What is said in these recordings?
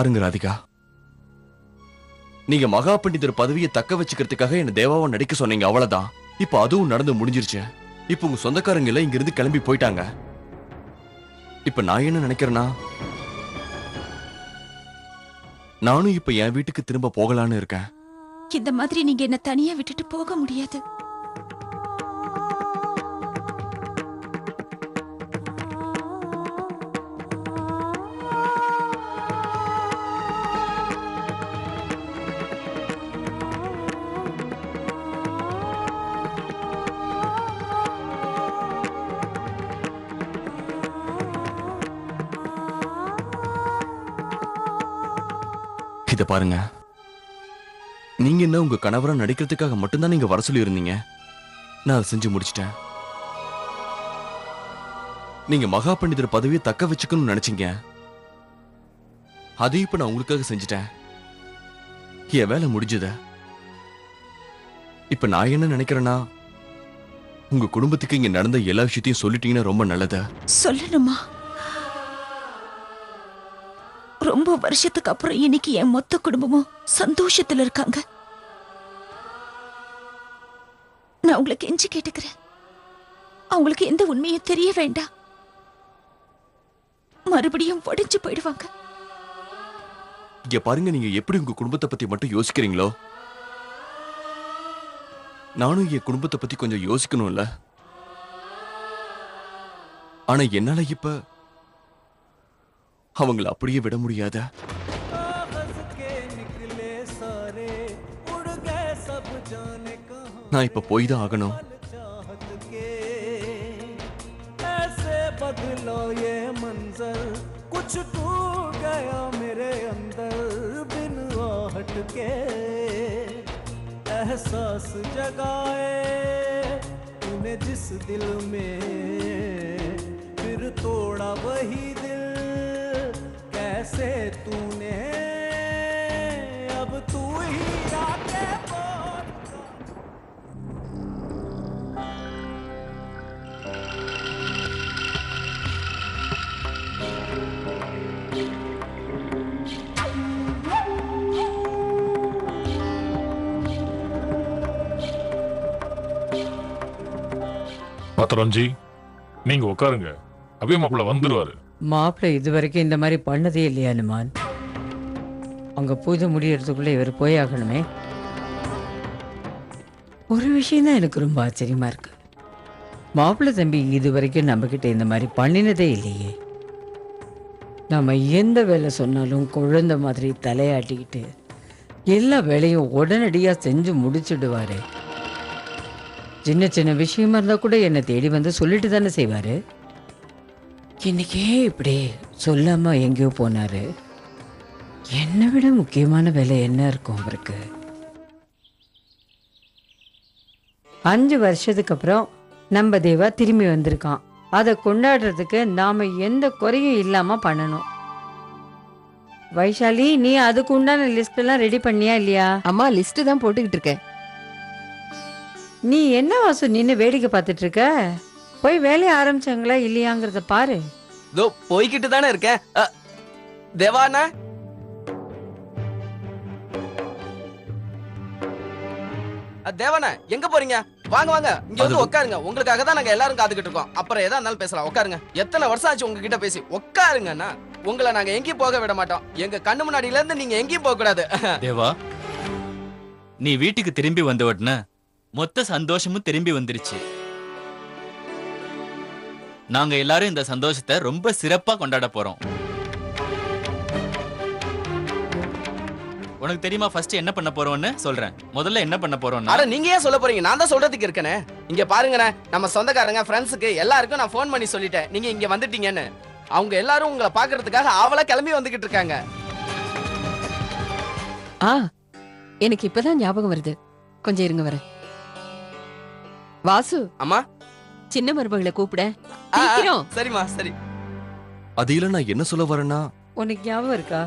பாருங்க ராதிகா, நீங்க மகா பண்டிதர் பதவியை தக்க வச்சுக்கிறதுக்காக என்ன தேவாவை நடிக்க சொன்னீங்க, அவ்வளவுதான். இப்ப அதுவும் நடந்து முடிஞ்சிருச்சு. இப்ப உங்க சொந்தக்காரங்க எல்லாம் இங்க இருந்து கிளம்பி போயிட்டாங்க. இப்ப நான் என்ன நினைக்கிறேன்னா, நானும் இப்ப என் வீட்டுக்கு திரும்ப போகலான்னு இருக்கேன். இந்த மாதிரி நீங்க என்ன தனியா விட்டுட்டு போக முடியாது. இத பாருங்க, நீங்க என்ன உங்க கணவரை நடிக்கிறதுக்காக மட்டும்தான் நீங்க வர சொல்லி இருந்தீங்க. நான் அதை செஞ்சு முடிச்சிட்டேன். நீங்க மகா பண்டிதர் பதவியை தக்க வச்சுக்கணும்னு நினைச்சீங்க, அதையும் இப்ப நான் உங்களுக்காக செஞ்சுட்டேன். என் வேலை முடிஞ்சத. இப்ப நான் என்ன நினைக்கிறேன்னா, உங்க குடும்பத்துக்கு இங்க நடந்த எல்லா விஷயத்தையும் சொல்லிட்டீங்கன்னா ரொம்ப நல்லது. சொல்லணுமா? ரொம்ப வருஷத்துக்கு அப்புறம் இன்னைக்கு என் மொத்த குடும்பமும் சந்தோஷத்துல இருக்காங்க. நான் உங்களுக்கு கெஞ்சி கேட்டுக்கிறேன், அவங்களுக்கு எந்த உண்மையும் தெரிய வேண்டாம். மறுபடியும் உடைஞ்சு போயிடுவாங்க. இங்க பாருங்க, நீங்க எப்படி உங்க குடும்பத்தை பத்தி மட்டும் யோசிக்கிறீங்களோ, நானும் என் குடும்பத்தை பத்தி கொஞ்சம் யோசிக்கணும்ல. ஆனா என்னால இப்ப அவங்கள அப்படியே விட முடியாத. நான் இப்ப போய் தான் ஆகணும். बदलो ये मंजर कुछ टूट गया मेरे अंदर बिन आहट के एहसास जगाए तूने जिस दिल में फिर तोड़ा वही दिल कैसे तूने अब तू ही आके பத்ரஞ்சி, நீங்க உட்காருங்க. அப்படியே மாப்பிள்ள வந்துருவாரு. மாப்பிள்ளை இதுவரைக்கும் இந்த மாதிரி பண்ணதே இல்லையா அனுமான்? அங்க பூஜை முடியறதுக்குள்ள இவர் போய் ஆகணுமே. ஒரு விஷயம் தான் எனக்கு ரொம்ப ஆச்சரியமா இருக்கு. மாப்பிள்ளை தம்பி இது வரைக்கும் நம்ம கிட்ட இந்த மாதிரி பண்ணினதே இல்லையே. நம்ம எந்த வேலை சொன்னாலும் குழந்தை மாதிரி தலையாட்டிக்கிட்டு எல்லா வேலையும் உடனடியா செஞ்சு முடிச்சுடுவாரு. சின்ன சின்ன விஷயமா இருந்தா கூட என்னை தேடி வந்து சொல்லிட்டு தானே செய்வாரு. இன்னைக்கே இப்படி சொல்லாம எங்கேயோ போனாரு. என்னை விட முக்கியமான வேலை என்ன இருக்கும் அவருக்கு? 5 வருஷத்துக்கு அப்புறம் நம்ம தேவா திரும்பி வந்திருக்கான். அதை கொண்டாடுறதுக்கு நாம எந்த குறையும் இல்லாம பண்ணணும். வைஷாலி, நீ அதுக்கு உண்டான லிஸ்ட் எல்லாம் ரெடி பண்ணியா இல்லையா? அம்மா லிஸ்ட் தான் போட்டுக்கிட்டு இருக்கேன். நீ என்ன வாசு நின்று வேடிக்கை பார்த்துட்டு இருக்க? போய் வேலையை ஆரம்பிச்சாங்களா இல்லையாங்கிறத பாரு. இதோ போய்கிட்டு தானே இருக்கேன். தேவாண்ணா, தேவாண்ணா எங்க போறீங்க? வாங்க வாங்க, இங்க வந்து உட்காருங்க. உங்களுக்காக தான் நாங்க எல்லாரும் காத்துக்கிட்டு இருக்கோம். அப்புறம் எதா இருந்தாலும் பேசலாம். உட்காருங்க. எத்தனை வருஷம் ஆச்சு உங்ககிட்ட பேசி? உட்காருங்கண்ணா. உங்களை நாங்க எங்கேயும் போக விட மாட்டோம். எங்க கண்ணு முன்னாடியில இருந்து நீங்க எங்கேயும் போக கூடாது. தேவா, நீ வீட்டுக்கு திரும்பி வந்த உடனே மொத்த சந்தோஷமும் திரும்பி வந்துருச்சு. நாங்க எல்லாரும் இந்த சந்தோஷத்தை ரொம்ப சிறப்பா கொண்டாட போறோம். உனக்கு தெரியுமா ஃபர்ஸ்ட் என்ன பண்ண போறோம்னு? சொல்றேன். முதல்ல என்ன பண்ண போறோம்னா, அட நீங்க ஏன் சொல்ல போறீங்க? நான் தான் சொல்றதுக்கு இருக்கேனே. இங்க பாருங்கண்ணே, நம்ம சொந்தக்காரங்க ஃப்ரெண்ட்ஸுக்கு எல்லாருக்கும் நான் ஃபோன் பண்ணி சொல்லிட்டேன் நீங்க இங்க வந்துட்டீங்கன்னு. அவங்க எல்லாரும் உங்களை பாக்குறதுக்காக ஆவலா கிளம்பி வந்துகிட்டு இருக்காங்க. எனக்கு இப்பதான் ஞாபகம் வருது. கொஞ்சம் இருங்க வரேன். வாசு, அம்மா, சின்ன மருமகளை கூப்பிட. சரிம்மா, சரி. அது இல்ல, நான் என்ன சொல்ல வரேன்னா, உனக்கு ஞாபகம் இருக்கா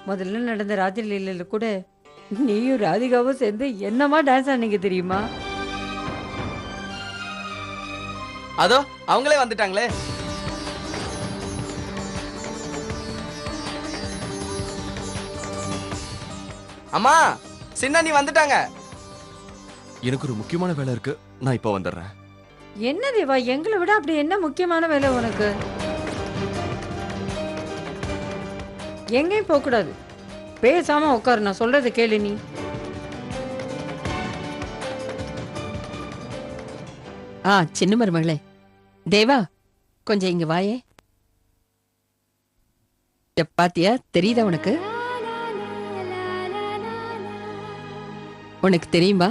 முதல்ல நடந்த ராத்திரி லீலையில கூட நீயும் ராதிகாவும் சேர்ந்து என்னமா டான்ஸ் ஆனீங்க தெரியுமா? அதோ அவங்களே வந்துட்டாங்களே. அம்மா சின்ன நீ வந்துட்டாங்க. எனக்கு ஒரு முக்கியமான வேலை இருக்கு, நான் இப்ப வந்துடுறேன். என்ன தேவா, எங்களை விட அப்படி என்ன முக்கியமான வேலை உனக்கு? எங்கேயும் போக கூடாது, பேசாம உட்காரு, நான் சொல்றதை கேளு. நீ சின்ன மருமகளே, தேவா கொஞ்சம் இங்க வாயே. பாத்தியா, தெரியுதா உனக்கு? உனக்கு தெரியுமா,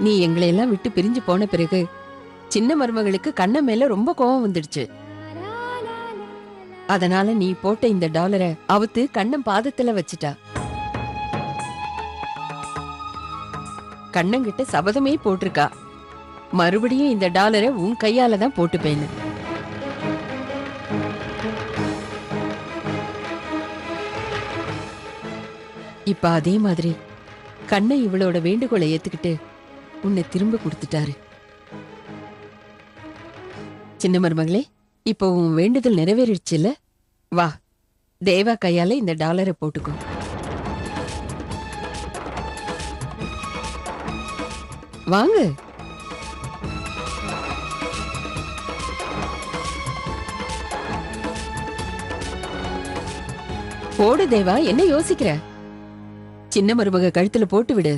நீ எங்களை எல்லாம் விட்டு பிரிஞ்சு போன பிறகு சின்ன மருமகளுக்கு கண்ண மேல ரொம்ப கோவம் வந்துடுச்சு. அதனால நீ போட்ட இந்த டாலரை அவுத்து கண்ணன் பாதத்துல வச்சுட்டா. கண்ணங்கிட்ட சபதமே போட்டிருக்கா, மறுபடியும் இந்த டாலரை உன் கையால தான் போட்டுப்பேன்னு. இப்ப அதே மாதிரி கண்ணன் இவளோட வேண்டுகோளை ஏத்துக்கிட்டு உன்னை திரும்ப கொடுத்துட்டாரு. சின்ன மருமகளே, இப்போ உன் வேண்டுதல் நிறைவேறிடுச்சுல்ல? வா, தேவா கையால இந்த டாலரை போட்டுக்கோ. வாங்க. போடு தேவா, என்ன யோசிக்கிற? சின்ன மருமக கழுத்துல போட்டு விடு.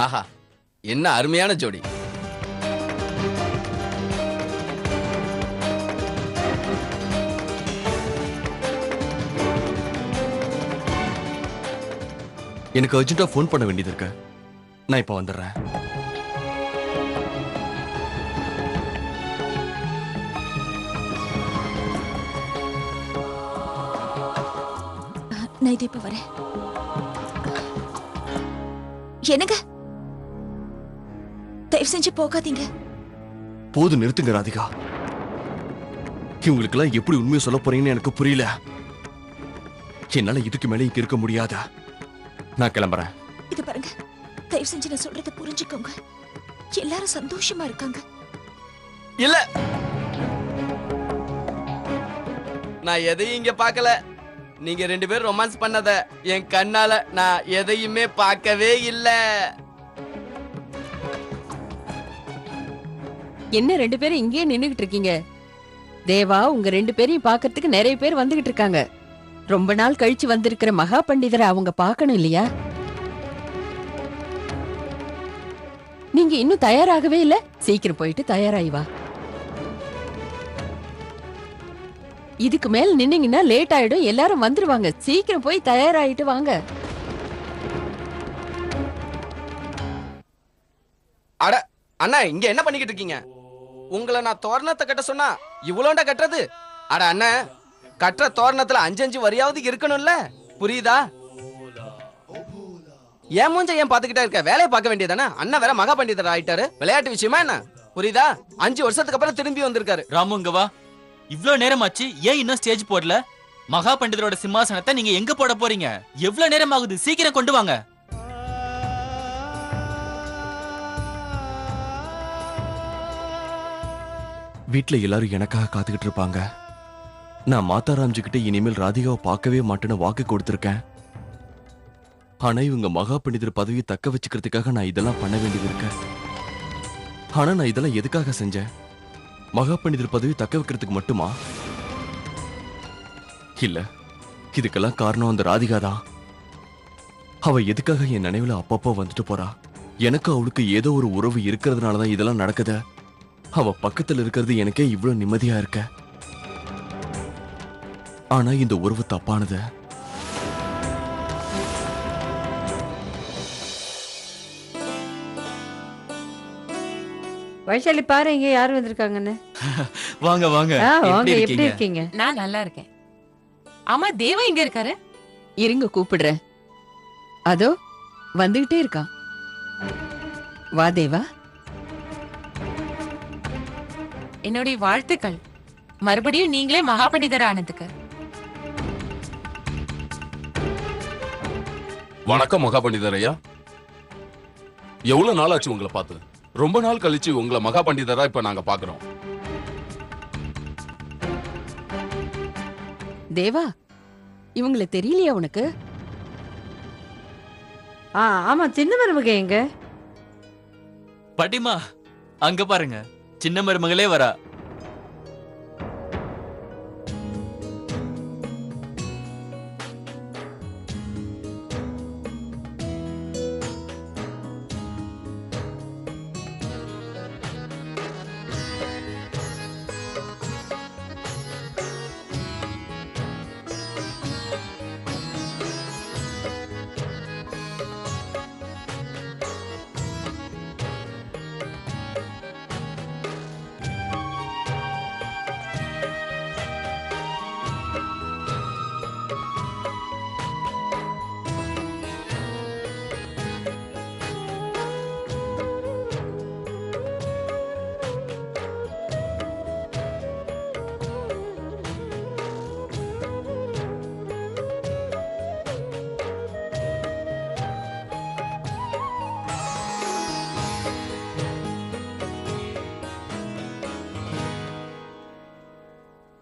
ஆஹா, என்ன அருமையான ஜோடி. எனக்கு அர்ஜென்ட்டா ஃபோன் பண்ண வேண்டியது இருக்கு, நான் இப்ப வந்துடுறேன். நான் இது இப்ப வரேன். என்னங்க, தயவு செஞ்சு போகாதீங்க. போது, நிறுத்துங்க ராதிகா. இவங்களுக்கெல்லாம் எப்படி உண்மையை சொல்ல போறீங்கன்னு எனக்கு புரியல. என்னால இதுக்கு மேல இங்க இருக்க முடியாத. நான் கிளம்புறேன். இது பாருங்க, தயவு செஞ்சு நான் சொல்றத புரிஞ்சுக்கோங்க. எல்லாரும் சந்தோஷமா இருக்காங்க. இல்ல, நான் எதையும் இங்க பார்க்கல. நீங்க ரெண்டு பேரும் ரொமான்ஸ் பண்ணத என் கண்ணால நான் எதையுமே பார்க்கவே இல்ல. என்ன ரெண்டு பேரும் இங்கேயே நின்னுகிட்டு இருக்கீங்க? தேவா, உங்க ரெண்டு பேரையும் பார்க்கிறதுக்கு நிறைய பேர் வந்துகிட்டு இருக்காங்க. ரொம்ப நாள் கழிச்சு வந்திருக்கிற மகா பண்டிதரை அவங்க பார்க்கணும் இல்லையா? நீங்க இன்னும் தயாராகவே இல்ல? சீக்கிரம் போயிட்டு தயாராகி வா. இதுக்கு மேல நின்னீங்கன்னா லேட் ஆயிடும், எல்லாரும் வந்துருவாங்க. சீக்கிரம் போய் தயாராயிட்டு வாங்க. அட அண்ணா, இங்க என்ன பண்ணிக்கிட்டு இருக்கீங்க? உங்களை நான் தோரணத்தை கட்ட சொன்னா இவ்வளோண்டா கட்டுறது? அட அண்ணா, கட்டுற தோரணத்துல 5 வரியாவது இருக்கணும்ல, புரியுதா? ஏன் மூஞ்ச ஏன் பாத்துக்கிட்டே இருக்க? வேலையை பார்க்க வேண்டியதானே? அண்ணா வேற மகா பண்டிதர் ஆயிட்டாரு, விளையாட்டு விஷயமா என்ன? புரியுதா? 5 வருஷத்துக்கு அப்புறம் திரும்பி வந்திருக்காரு. ராமு, இங்க வா. இவ்ளோ நேரம் ஆச்சு, ஏன் இன்னும் ஸ்டேஜ் போடல? மகா பண்டிதரோட சிம்மாசனத்தை நீங்க எங்க போட போறீங்க? எவ்வளவு நேரம் ஆகுது? சீக்கிரம் கொண்டு வாங்க. வீட்டுல எல்லாரும் எனக்காக காத்துக்கிட்டு இருப்பாங்க. நான் மாதாராம்ஜி கிட்ட இனிமேல் ராதிகாவை பார்க்கவே மாட்டேன்னு வாக்கு கொடுத்திருக்கேன். ஆனா இவங்க மகா பண்டிதர் பதவியை தக்க வச்சுக்கிறதுக்காக நான் இதெல்லாம் பண்ண வேண்டியது இருக்கு. ஆனா நான் இதெல்லாம் எதுக்காக செஞ்சேன்? மகா பண்டிதர் பதவி தக்க வைக்கிறதுக்கு மட்டுமா? இல்ல, இதுக்கெல்லாம் காரணம் அந்த ராதிகா தான். அவ எதுக்காக என் நினைவுல அப்பப்போ வந்துட்டு போறா? எனக்கு அவளுக்கு ஏதோ ஒரு உறவு இருக்கிறதுனாலதான் இதெல்லாம் நடக்குது. அவ பக்கத்துல இருக்கிறது எனக்கே இவ்வளவு நிம்மதியா இருக்க. ஆனா இந்த உறவு தப்பானது. வைஷாலி பாரு இங்க யாரு வந்திருக்காங்கன்னு. வாங்க வாங்க. வாங்க, எப்படி எப்படி இருக்கீங்க? இருக்கீங்க? நான் நல்லா இருக்கேன். ஆமா, தேவா எங்க இருக்காரு? இருங்க கூப்பிடுறேன். அதோ வந்துகிட்டே இருக்கான். வா தேவா. என்னுடைய வாழ்த்துக்கள். மறுபடியும் நீங்களே மகாபண்டிதர் ஆனதுக்கு. வணக்கம் மகாபண்டிதர் ஐயா. எவ்வளவு நாள் ஆச்சு உங்களை பார்த்து? ரொம்ப நாள் கழிச்சு உங்களை மகாபண்டிதரா இப்ப நாங்க பாக்குறோம். தேவா, இவங்களை தெரியலையா உனக்கு? ஆமா, சின்ன மருமக எங்க? பாட்டிமா, அங்க பாருங்க, சின்ன மருமகளே வரா.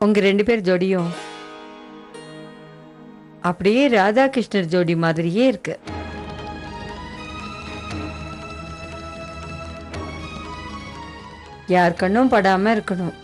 உங்க 2 பேர் ஜோடியும் அப்படியே ராதாகிருஷ்ணர் ஜோடி மாதிரியே இருக்கு. யார் கண்ணும் படாம இருக்கணும்.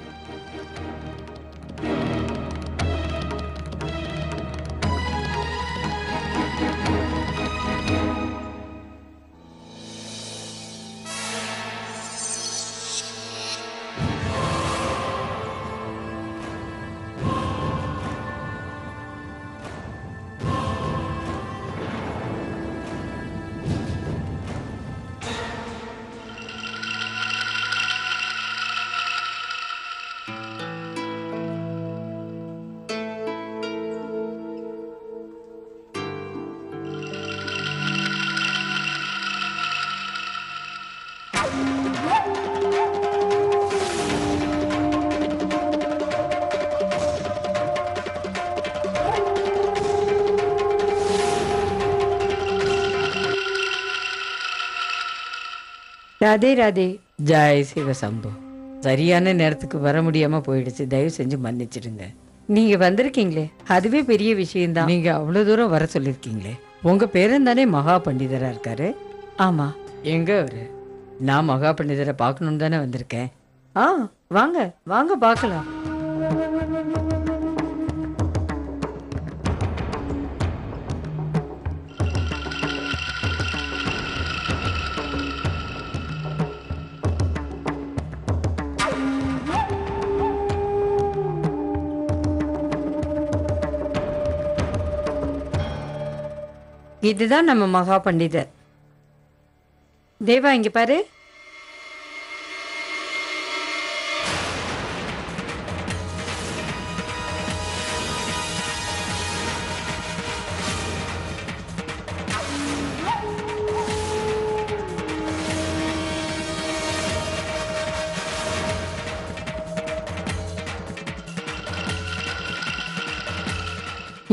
ராதே ராதே. ஜெய் சிவ சம்பு. சரியான நேரத்துக்கு வர முடியாம போயிடுச்சு, தயவு செஞ்சு மன்னிச்சிடுங்க. நீங்க வந்திருக்கீங்களே அதுவே பெரிய விஷயம்தான். நீங்க அவ்வளவு தூரம் வர சொல்லிருக்கீங்களே. உங்க பேரன் தானே மகா பண்டிதரா இருக்காரு? ஆமா. எங்க அவரு? நான் மகா பண்டிதரை பார்க்கணும்னு தானே வந்திருக்கேன். வாங்க வாங்க பார்க்கலாம். இதுதான் நம்ம மகா பண்டிதர். தேவா இங்க பாரு.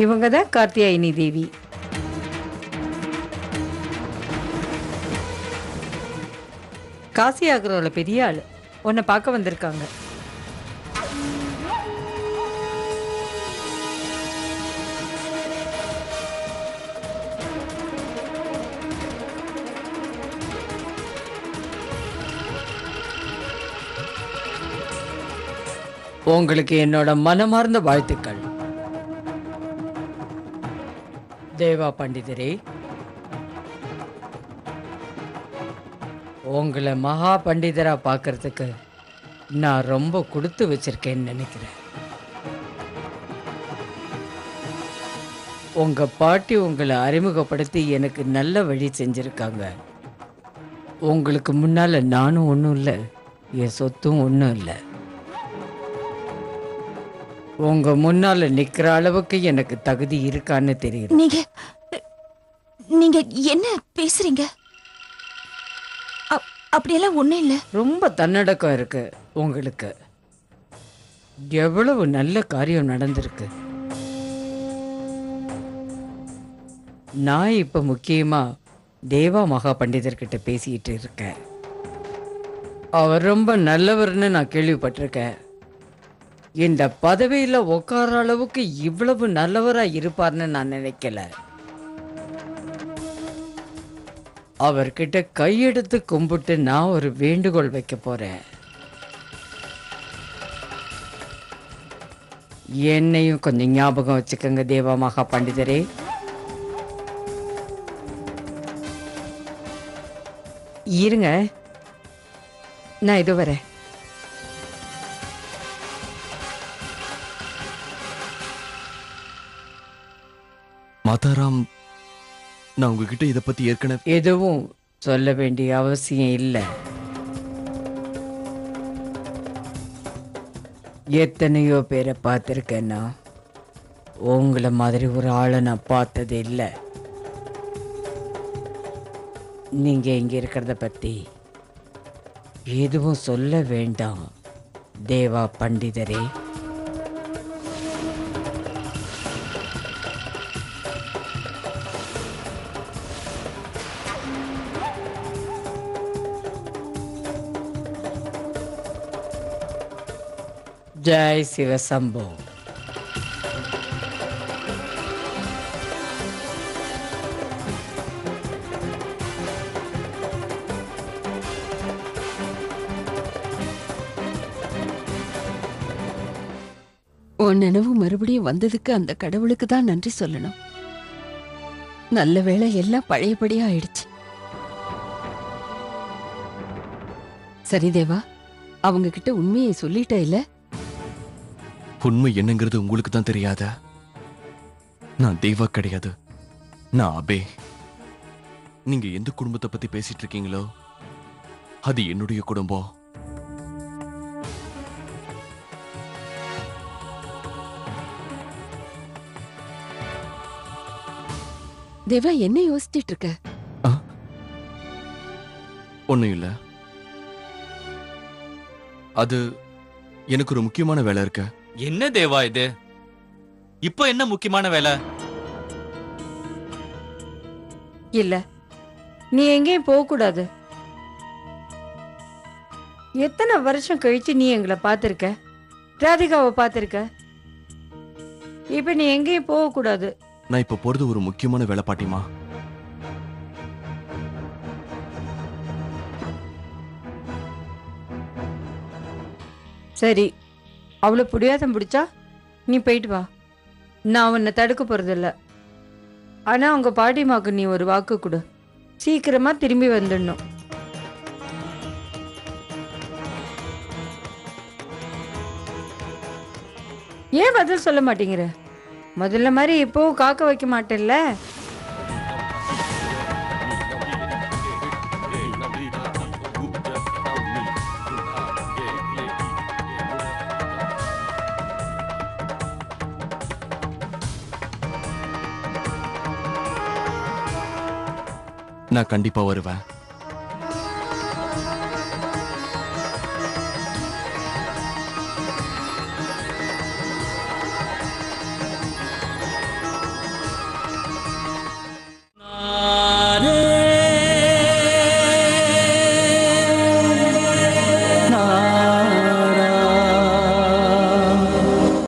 இவங்க தான் கார்த்தியாயினி தேவி. காசி ஆகுறோல பெரிய ஆளு. உன்னை பார்க்க வந்திருக்காங்க. உங்களுக்கு என்னோட மனமார்ந்த வாழ்த்துக்கள். தேவா பண்டிதரே, உங்களை மகா பண்டிதரா பார்க்கறதுக்கு நான் ரொம்ப கொடுத்து வச்சிருக்கேன்னு நினைக்கிறேன். உங்க பாட்டி உங்களை அறிமுகப்படுத்தி எனக்கு நல்ல வழி செஞ்சிருக்காங்க. உங்களுக்கு முன்னால நானும் ஒன்றும் இல்லை, என் சொத்தும் ஒன்றும் இல்லை. உங்க முன்னால நிக்கிற அளவுக்கு எனக்கு தகுதி இருக்கான்னு தெரியுது. நீங்க நீங்க என்ன பேசுறீங்க? அப்படியெல்லாம் ஒண்ணும் இல்ல. ரொம்ப தன்னடக்கம் இருக்கு உங்களுக்கு. எவ்வளவு நல்ல காரியம் நடந்திருக்கு. நான் இப்ப முக்கியமா தேவா மகா பண்டிதர்கிட்ட பேசிட்டு இருக்கேன். அவர் ரொம்ப நல்லவர்னு நான் கேள்விப்பட்டிருக்கேன். இந்த பதவியில உட்கார அளவுக்கு இவ்வளவு நல்லவரா இருப்பார்னு நான் நினைக்கல. அவர்கிட்ட கையெடுத்து கும்பிட்டு நான் ஒரு வேண்டுகோள் வைக்க போறேன். என்னையும் கொஞ்சம் ஞாபகம் வச்சுக்கோங்க தேவா மகா பண்டிதரே. இருங்க, நான் இது வரேன். மாதாராம், நான் உங்ககிட்ட இத பத்தி ஏற்கனவே எதுவும் சொல்ல வேண்டிய அவசியம் இல்லை. எத்தனையோ பேரை பார்த்துருக்கேன்னா உங்களை மாதிரி ஒரு ஆளை நான் பார்த்தது இல்லை. நீங்க இங்க இருக்கிறத பத்தி எதுவும் சொல்ல வேண்டாம் தேவா பண்டிதரே. ஜெய் சிவசம்போ. உன் நினைவு மறுபடியும் வந்ததுக்கு அந்த கடவுளுக்கு தான் நன்றி சொல்லணும். நல்ல வேளை எல்லாம் பழையபடியா ஆயிடுச்சு. சரி தேவா, அவங்க கிட்ட உண்மையை சொல்லிட்ட இல்ல? உண்மை என்னங்கிறது உங்களுக்கு தான் தெரியாத. நான் தேவா கிடையாது, நான் அபே. நீங்க எந்த குடும்பத்தை பத்தி பேசிட்டு இருக்கீங்களோ அது என்னுடைய குடும்பம். தேவா, என்ன யோசிச்சிட்டு இருக்க? ஒண்ணும் இல்ல. அது எனக்கு ஒரு முக்கியமான வேலை இருக்கு. என்ன தேவா இது? இப்போ என்ன முக்கியமான வேலை? இல்ல, நீ எங்கேயும் போக கூடாது. எத்தனை வருஷம் கழிச்சு நீ எங்களை பார்த்திருக்க, ராதிகாவை பார்த்திருக்க. இப்ப நீ எங்கேயும் போக கூடாது. நான் இப்ப போறது ஒரு முக்கியமான வேலை பாட்டிமா. சரி, அவ்வளவு புடியாதம் பிடிச்சா நீ போயிட்டு வா. நான் உன்னை தடுக்க போறதில்ல. ஆனா உங்க பாட்டிமாக்கு நீ ஒரு வாக்கு கொடு, சீக்கிரமா திரும்பி வந்துடணும். ஏன் பதில் சொல்ல மாட்டேங்கிற? முதல்ல மாதிரி இப்போவும் காக்க வைக்க மாட்டேல்ல? நான் கண்டிப்பா வருவேன்.